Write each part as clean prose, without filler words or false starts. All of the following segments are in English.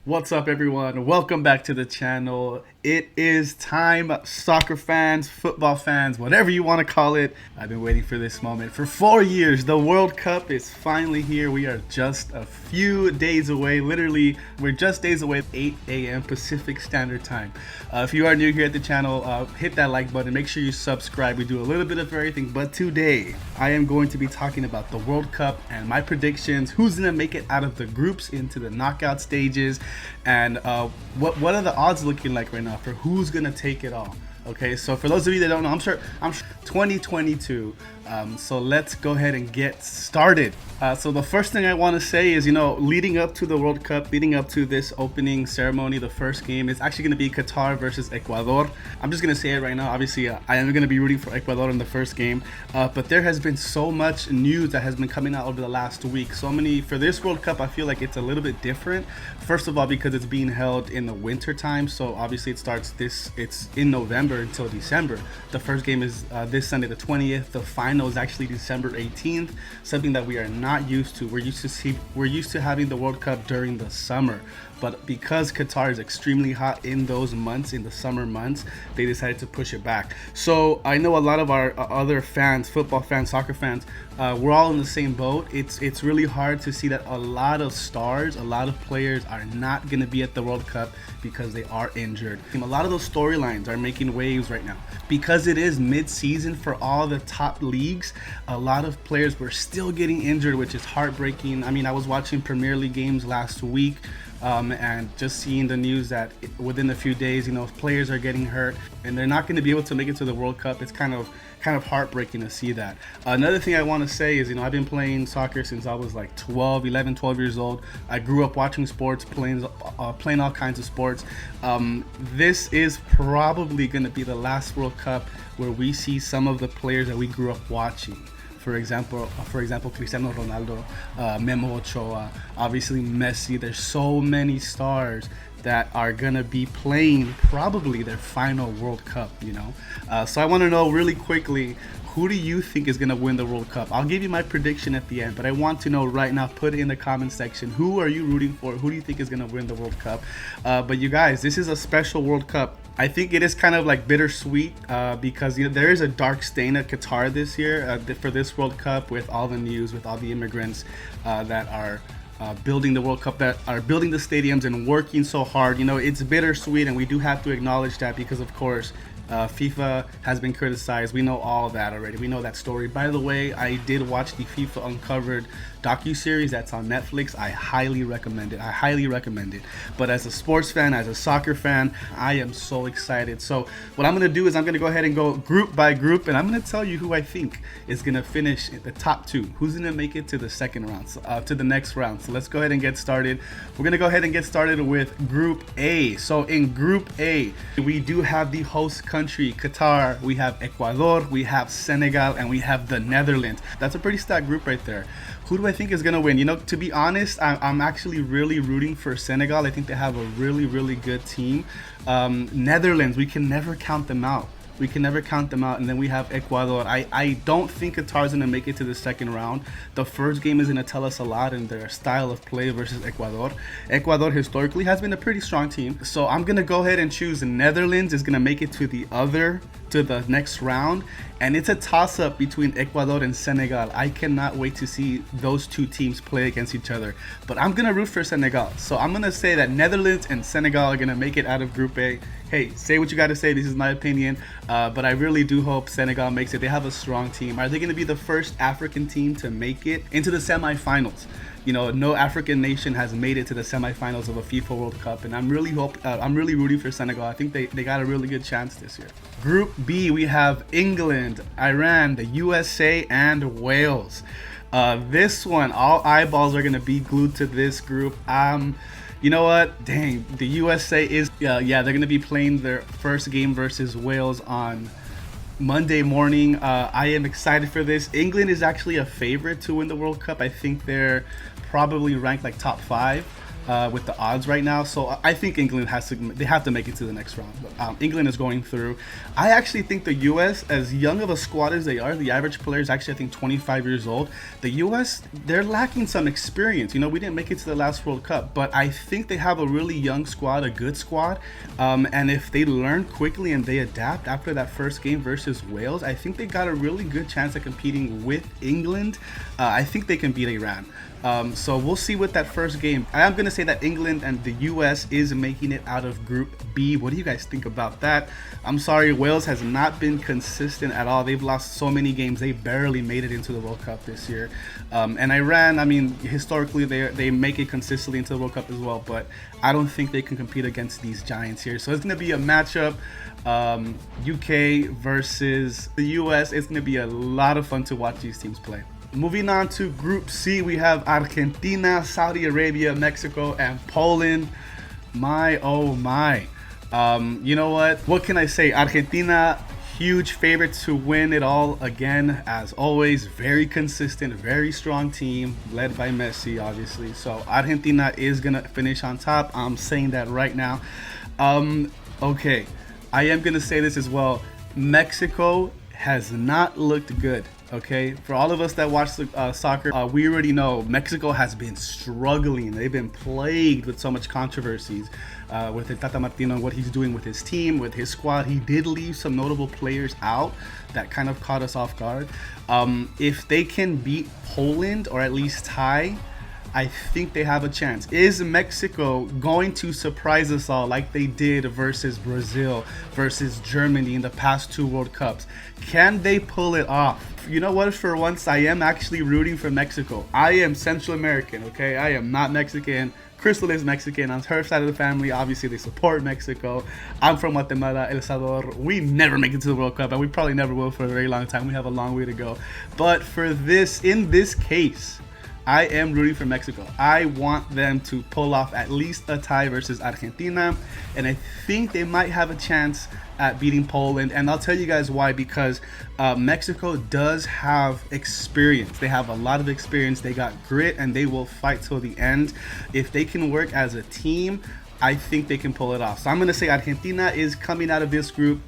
What's up, everyone? Welcome back to the channel. It is time, soccer fans, football fans, whatever you want to call it. I've been waiting for this moment for 4 years. The World Cup is finally here. We are just a few days away. Literally, we're just days away, 8 a.m. Pacific Standard Time. If you are new here at the channel, hit that like button. Make sure you subscribe. We do a little bit of everything, but today I am going to be talking about the World Cup and my predictions. Who's going to make it out of the groups into the knockout stages? And what are the odds looking like right now for who's gonna take it all? Okay, so for those of you that don't know, I'm sure 2022. So let's go ahead and get started. So the first thing I want to say is, leading up to the World Cup, leading up to this opening ceremony, the first game is actually going to be Qatar versus Ecuador. I'm just going to say it right now. Obviously, I am going to be rooting for Ecuador in the first game, but there has been so much news that has been coming out over the last week. So many for this World Cup. I feel like it's a little bit different. First of all, because it's being held in the winter time, so obviously it's in November until December. The first game is this Sunday, the 20th. The final is actually December 18th, something that we are not used to. We're used to having the World Cup during the summer, but because Qatar is extremely hot in those months, in the summer months, they decided to push it back. So I know a lot of our other fans, football fans, soccer fans, we're all in the same boat. It's really hard to see that a lot of stars, a lot of players are not going to be at the World Cup because they are injured. A lot of those storylines are making waves right now because it is mid-season for all the top leagues. A lot of players were still getting injured, which is heartbreaking. I mean, I was watching Premier League games last week. And just seeing the news that within a few days, players are getting hurt and they're not going to be able to make it to the World Cup. It's kind of heartbreaking to see that. Another thing I want to say is, I've been playing soccer since I was like 12 years old. I grew up watching sports, playing all kinds of sports. This is probably going to be the last World Cup where we see some of the players that we grew up watching. For example, Cristiano Ronaldo, Memo Ochoa, obviously Messi. There's so many stars that are gonna be playing probably their final World Cup. So I want to know really quickly, who do you think is gonna win the World Cup? I'll give you my prediction at the end, but I want to know right now. Put it in the comment section. Who are you rooting for? Who do you think is gonna win the World Cup? But you guys, this is a special World Cup. I think it is kind of like bittersweet because there is a dark stain at Qatar this year for this World Cup, with all the news, with all the immigrants that are building the World Cup, that are building the stadiums and working so hard. It's bittersweet, and we do have to acknowledge that because, of course, FIFA has been criticized. We know all that already. We know that story. By the way, I did watch the FIFA Uncovered docu-series that's on Netflix. I highly recommend it. But as a sports fan, as a soccer fan, I am so excited. So what I'm going to do is I'm going to go ahead and go group by group, and I'm going to tell you who I think is going to finish the top two. Who's going to make it to the second round, to the next round. So let's go ahead and get started. We're going to go ahead and get started with Group A. So in Group A, we do have the host country, Qatar. We have Ecuador, we have Senegal, and we have the Netherlands. That's a pretty stacked group right there. Who do I think is going to win? To be honest, I'm actually really rooting for Senegal. I think they have a really, really good team. Netherlands, we can never count them out. And then we have Ecuador. I don't think Qatar's going to make it to the second round. The first game is going to tell us a lot in their style of play versus Ecuador. Ecuador historically has been a pretty strong team. So I'm going to go ahead and choose the Netherlands is going to make it to the next round. And it's a toss-up between Ecuador and Senegal. I cannot wait to see those two teams play against each other. But I'm going to root for Senegal. So I'm going to say that Netherlands and Senegal are going to make it out of Group A. Hey, say what you got to say. This is my opinion. But I really do hope Senegal makes it. They have a strong team. Are they going to be the first African team to make it into the semifinals? No African nation has made it to the semifinals of a FIFA World Cup, and I'm really rooting for Senegal. I think they got a really good chance this year. Group B, we have England, Iran, the USA, and Wales. This one, all eyeballs are gonna be glued to this group. You know what? Dang, the USA is they're gonna be playing their first game versus Wales on Monday morning. I am excited for this. England is actually a favorite to win the World Cup. I think they're probably ranked like top 5. with the odds right now. So I think England they have to make it to the next round. England is going through. I actually think the U.S., as young of a squad as they are, the average player is actually I think 25 years old. The U.S., they're lacking some experience. You know, we didn't make it to the last World Cup, but I think they have a really young squad, a good squad. And if they learn quickly and they adapt after that first game versus Wales, I think they got a really good chance of competing with England. I think they can beat Iran. So we'll see with that first game. I am going to say that England and the US is making it out of Group B. What do you guys think about that? I'm sorry, Wales has not been consistent at all. They've lost so many games. They barely made it into the World Cup this year. And Iran, I mean, historically, they make it consistently into the World Cup as well. But I don't think they can compete against these giants here. So it's going to be a matchup. UK versus the US. It's going to be a lot of fun to watch these teams play. Moving on to Group C, we have Argentina, Saudi Arabia, Mexico, and Poland. My, oh my. You know what? What can I say? Argentina, huge favorites to win it all again, as always. Very consistent, very strong team, led by Messi, obviously. So Argentina is going to finish on top. I'm saying that right now. Okay, I am going to say this as well. Mexico has not looked good. Okay, for all of us that watch soccer, we already know Mexico has been struggling. They've been plagued with so much controversies with Tata Martino and what he's doing with his team, with his squad. He did leave some notable players out that kind of caught us off guard. If they can beat Poland or at least tie, I think they have a chance. Is Mexico going to surprise us all like they did versus Brazil, versus Germany in the past 2 World Cups? Can they pull it off? You know what? For once, I am actually rooting for Mexico. I am Central American, okay? I am not Mexican. Cristal is Mexican. On her side of the family, obviously, they support Mexico. I'm from Guatemala, El Salvador. We never make it to the World Cup, and we probably never will for a very long time. We have a long way to go. But for this, in this case, I am rooting for Mexico. I want them to pull off at least a tie versus Argentina, and I think they might have a chance at beating Poland. And I'll tell you guys why, because Mexico does have experience. They have a lot of experience. They got grit, and they will fight till the end. If they can work as a team, I think they can pull it off. So I'm going to say Argentina is coming out of this group.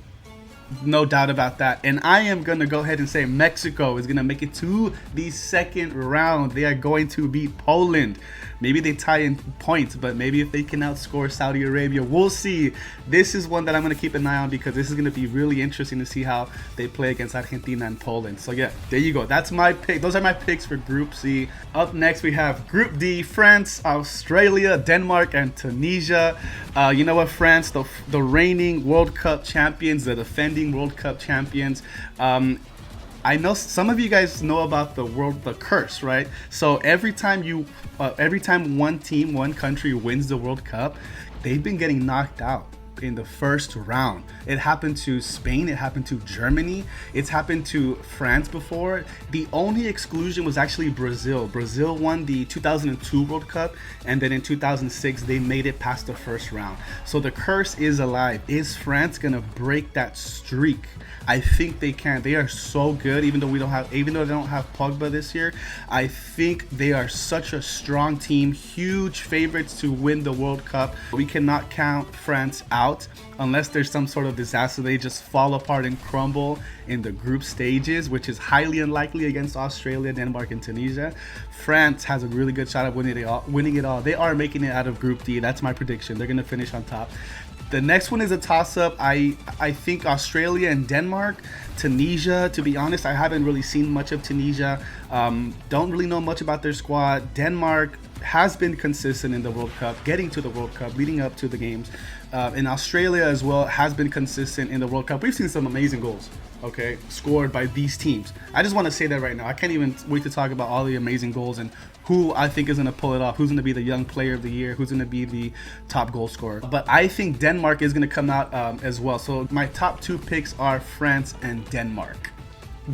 No doubt about that. And I am going to go ahead and say Mexico is going to make it to the second round. They are going to beat Poland. Maybe they tie in points, but maybe if they can outscore Saudi Arabia, we'll see. This is one that I'm going to keep an eye on because this is going to be really interesting to see how they play against Argentina and Poland. So yeah, there you go. That's my pick. Those are my picks for Group C. Up next, we have Group D, France, Australia, Denmark, and Tunisia. You know what, France, the reigning World Cup champions, the defending World Cup champions. I know some of you guys know about the curse, right? So every time one team, one country wins the World Cup, they've been getting knocked out in the first round. It happened to Spain, it happened to Germany, it's happened to France before. The only exclusion was actually Brazil. Brazil won the 2002 World Cup, and then in 2006 they made it past the first round. So the curse is alive. Is France gonna break that streak? I think they can. They are so good, even though they don't have Pogba this year. I think they are such a strong team, huge favorites to win the World Cup. We cannot count France out unless there's some sort of disaster. They just fall apart and crumble in the group stages, which is highly unlikely against Australia, Denmark, and Tunisia. France has a really good shot at winning it all. They are making it out of Group D. That's my prediction. They're going to finish on top. The next one is a toss-up. I think Australia and Denmark. Tunisia, to be honest, I haven't really seen much of Tunisia. Don't really know much about their squad. Denmark has been consistent in the World Cup, getting to the World Cup, leading up to the games. And Australia as well has been consistent in the World Cup. We've seen some amazing goals, okay, scored by these teams. I just want to say that right now. I can't even wait to talk about all the amazing goals and who I think is going to pull it off, who's going to be the young player of the year, who's going to be the top goal scorer. But I think Denmark is going to come out as well. So my top 2 picks are France and Denmark.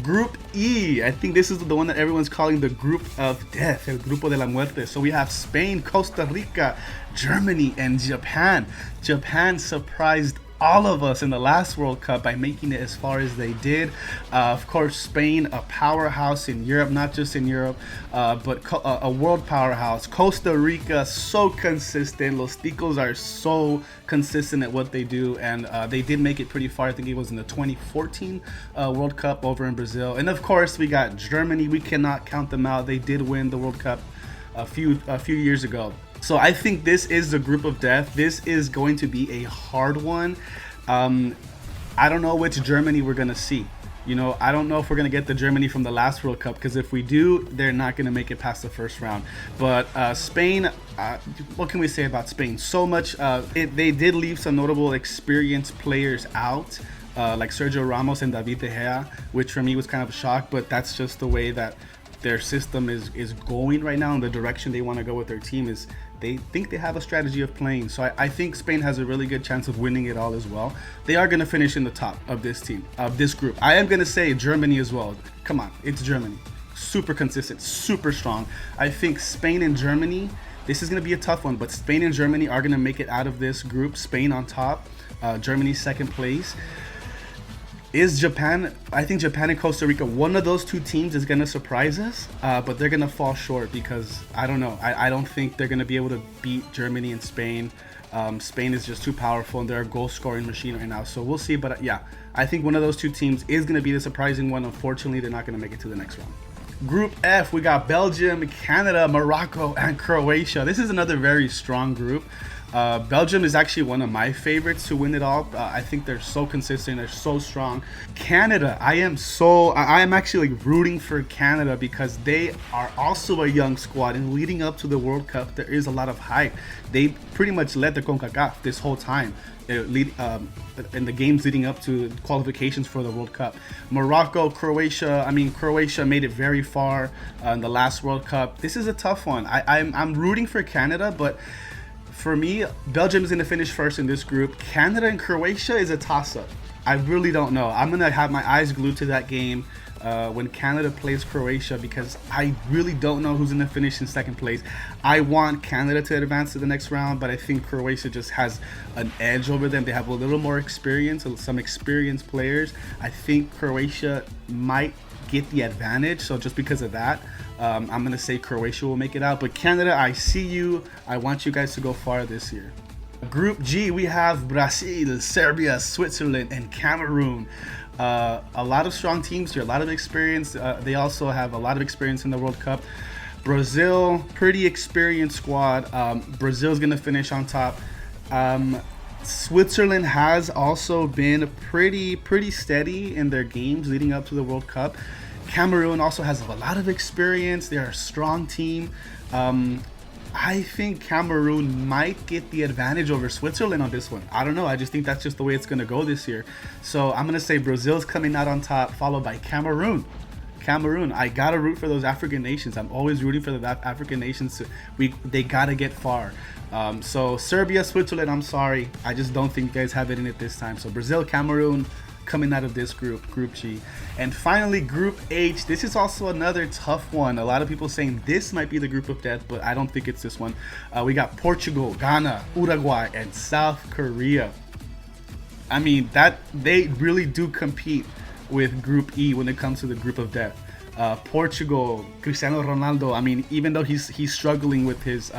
Group E, I think this is the one that everyone's calling the group of death, el grupo de la muerte. So we have Spain, Costa Rica, Germany, and Japan. Japan surprised all of us in the last World Cup by making it as far as they did. Of course, Spain, a powerhouse in Europe, not just in Europe, but a world powerhouse. Costa Rica, so consistent. Los Ticos are so consistent at what they do, and they did make it pretty far. I think it was in the 2014 World Cup over in Brazil. And of course, we got Germany. We cannot count them out. They did win the World Cup a few years ago. So I think this is the group of death. This is going to be a hard one. I don't know which Germany we're gonna see. You know, I don't know if we're gonna get the Germany from the last World Cup, because if we do, they're not gonna make it past the first round. But Spain, what can we say about Spain? So much. They did leave some notable experienced players out, like Sergio Ramos and David De Gea, which for me was kind of a shock. But that's just the way that their system is going right now, and the direction they want to go with their team is they think they have a strategy of playing. So I think Spain has a really good chance of winning it all as well. They are going to finish in the top of this team, of this group. I am going to say Germany as well. Come on, it's Germany. Super consistent, super strong. I think Spain and Germany, this is going to be a tough one, but Spain and Germany are going to make it out of this group. Spain on top, Germany second place. Is Japan, I think Japan and Costa Rica, one of those two teams is going to surprise us, but they're going to fall short because, I don't know, I don't think they're going to be able to beat Germany and Spain. Spain is just too powerful, and they're a goal-scoring machine right now, so we'll see. But yeah, I think one of those two teams is going to be the surprising one. Unfortunately, they're not going to make it to the next round. Group F, we got Belgium, Canada, Morocco, and Croatia. This is another very strong group. Belgium is actually one of my favorites to win it all. I think they're so consistent, they're so strong. Canada, I am actually rooting for Canada because they are also a young squad, and leading up to the World Cup, there is a lot of hype. They pretty much led the CONCACAF this whole time. In the games leading up to qualifications for the World Cup. Morocco, Croatia, Croatia made it very far in the last World Cup. This is a tough one. I'm rooting for Canada, but for me, Belgium is going to finish first in this group. Canada and Croatia is a toss-up. I really don't know. I'm going to have my eyes glued to that game when Canada plays Croatia, because I really don't know who's going to finish in second place. I want Canada to advance to the next round, but I think Croatia just has an edge over them. They have a little more experience, some experienced players. I think Croatia might get the advantage, so just because of that, I'm going to say Croatia will make it out. But Canada, I see you. I want you guys to go far this year. Group G, we have Brazil, Serbia, Switzerland, and Cameroon. A lot of strong teams here, a lot of experience. They also have a lot of experience in the World Cup. Brazil, pretty experienced squad. Brazil's going to finish on top. Switzerland has also been pretty steady in their games leading up to the World Cup. Cameroon also has a lot of experience. They're a strong team. I think Cameroon might get the advantage over Switzerland on this one. I don't know. I just think that's just the way it's going to go this year. So I'm going to say Brazil's coming out on top, followed by Cameroon. I got to root for those African nations. I'm always rooting for the African nations. They got to get far. So Serbia, Switzerland, I'm sorry. I just don't think you guys have it in it this time. So Brazil, Cameroon coming out of this group, Group G. And finally, Group H. This is also another tough one. A lot of people saying this might be the group of death, but I don't think it's this one. We got Portugal, Ghana, Uruguay, and South Korea. They really do compete with Group E when it comes to the group of death. Portugal, Cristiano Ronaldo, even though he's struggling with his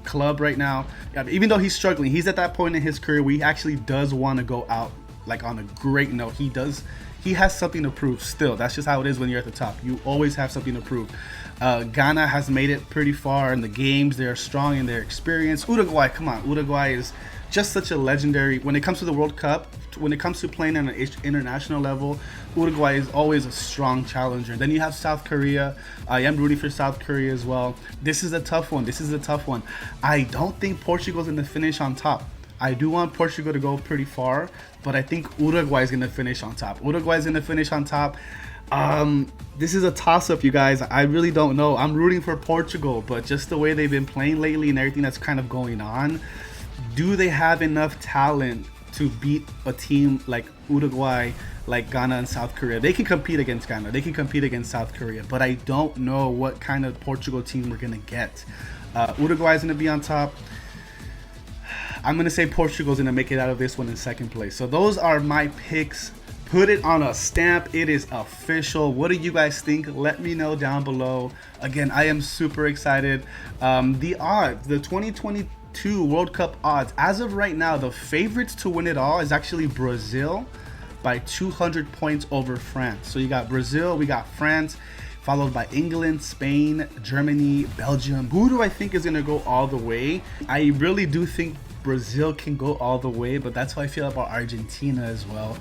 club right now, even though he's struggling, he's at that point in his career where he actually does want to go out like on a great note. He has something to prove still. That's just how it is when you're at the top. You always have something to prove. Ghana has made it pretty far in the games. They're strong in their experience. Uruguay, come on. Uruguay is just such a legendary, when it comes to the World Cup, when it comes to playing on an international level, Uruguay is always a strong challenger. Then you have South Korea. I am rooting for South Korea as well. This is a tough one. I don't think Portugal's going to finish on top. I do want Portugal to go pretty far, but I think Uruguay is going to finish on top. This is a toss-up, you guys. I really don't know. I'm rooting for Portugal, but just the way they've been playing lately and everything that's kind of going on, do they have enough talent to beat a team like Uruguay, like Ghana and South Korea? They can compete against Ghana. They can compete against South Korea, but I don't know what kind of Portugal team we're going to get. Uruguay is going to be on top. I'm going to say Portugal's going to make it out of this one in second place. So those are my picks. Put it on a stamp. It is official. What do you guys think? Let me know down below. Again, I am super excited. The odds, the 2022 World Cup odds, as of right now, the favorites to win it all is actually Brazil by 200 points over France. So you got Brazil, we got France, followed by England, Spain, Germany, Belgium. Who do I think is going to go all the way? I really do think Brazil can go all the way, but that's how I feel about Argentina as well.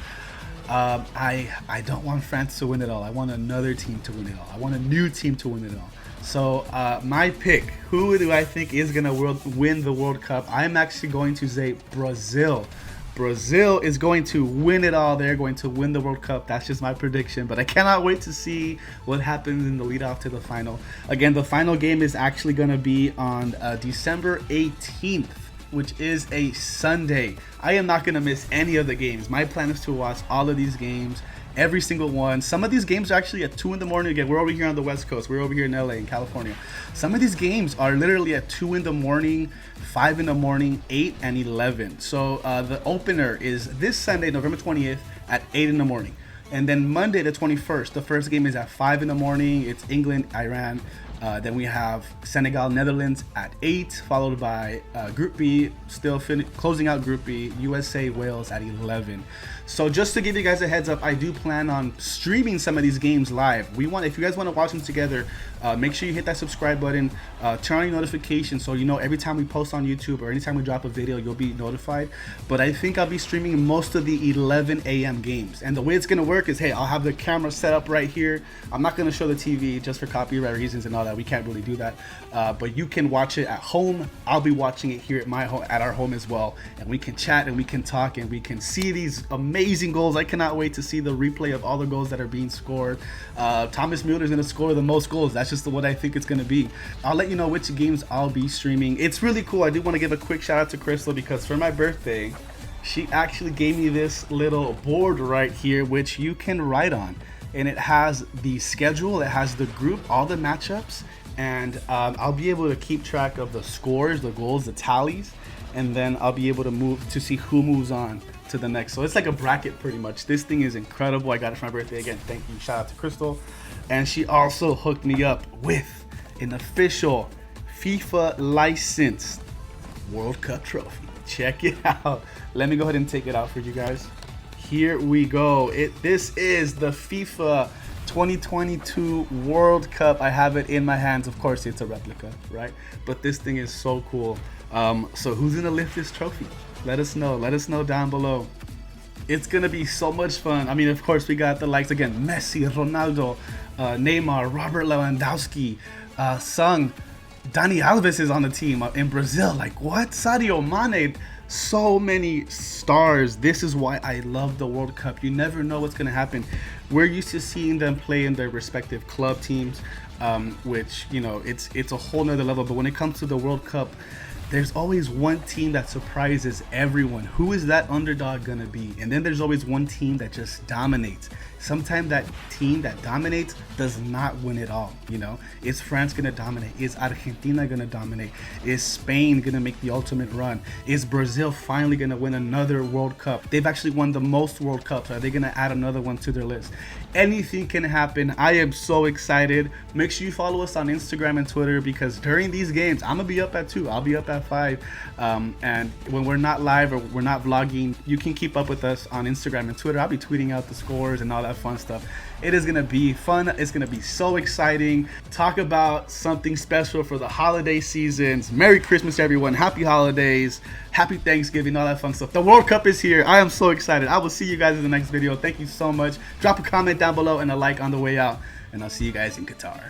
I don't want France to win it all. I want another team to win it all. I want a new team to win it all. So my pick, who do I think is going to win the World Cup? I'm actually going to say Brazil. Brazil is going to win it all. They're going to win the World Cup. That's just my prediction. But I cannot wait to see what happens in the lead off to the final. Again, the final game is actually going to be on December 18th. Which is a Sunday. I am not going to miss any of the games. My plan is to watch all of these games, every single one. Some of these games are actually at 2 in the morning. Again, we're over here on the West Coast. We're over here in LA, in California. Some of these games are literally at 2 in the morning, 5 in the morning, 8 and 11. So the opener is this Sunday, November 20th at 8 in the morning. And then Monday the 21st, the first game is at 5 in the morning. It's England, Iran. Then we have Senegal, Netherlands at 8, followed by Group B, still closing out Group B, USA, Wales at 11. So just to give you guys a heads up, I do plan on streaming some of these games live. If you guys want to watch them together, make sure you hit that subscribe button, turn on your notifications so you know every time we post on YouTube or anytime we drop a video, you'll be notified. But I think I'll be streaming most of the 11 a.m. games. And the way it's going to work is, hey, I'll have the camera set up right here. I'm not going to show the TV just for copyright reasons and all that. We can't really do that. But you can watch it at home. I'll be watching it here at my home, at our home as well. And we can chat and we can talk and we can see these amazing goals. I cannot wait to see the replay of all the goals that are being scored. Thomas Müller is going to score the most goals. That's just what I think it's going to be. I'll let you know which games I'll be streaming. It's really cool. I do want to give a quick shout out to Crystal because for my birthday, she actually gave me this little board right here, which you can write on. And it has the schedule, it has the group, all the matchups, and I'll be able to keep track of the scores, the goals, the tallies, and then I'll be able to move to see who moves on to the next. So it's like a bracket pretty much. This thing is incredible. I got it for my birthday. Again, thank you. Shout out to Crystal. And she also hooked me up with an official FIFA licensed World Cup trophy. Check it out. Let me go ahead and take it out for you guys. Here we go. This is the FIFA 2022 World Cup. I have it in my hands. Of course, it's a replica, right? But this thing is so cool. So who's gonna lift this trophy? Let us know. Let us know down below. It's gonna be so much fun. I mean, of course, we got the likes again: Messi, Ronaldo, Neymar, Robert Lewandowski, Sung, Dani Alves is on the team in Brazil. Like what? Sadio Mane. So many stars. This is why I love the World Cup. You never know what's going to happen. We're used to seeing them play in their respective club teams, which, you know, it's a whole nother level. But when it comes to the World Cup, there's always one team that surprises everyone. Who is that underdog going to be? And then there's always one team that just dominates. Sometimes that team that dominates does not win it all, you know? Is France going to dominate? Is Argentina going to dominate? Is Spain going to make the ultimate run? Is Brazil finally going to win another World Cup? They've actually won the most World Cups. Are they going to add another one to their list? Anything can happen. I am so excited. Make sure you follow us on Instagram and Twitter because during these games, I'm going to be up at 2. I'll be up at 5. And when we're not live or we're not vlogging, you can keep up with us on Instagram and Twitter. I'll be tweeting out the scores and all that fun stuff. It is gonna be fun. It's gonna be so exciting. Talk about something special for the holiday seasons. Merry Christmas, everyone. Happy holidays. Happy Thanksgiving, all that fun stuff. The World Cup is here. I am so excited. I will see you guys in the next video. Thank you so much. Drop a comment down below and a like on the way out. And I'll see you guys in Qatar.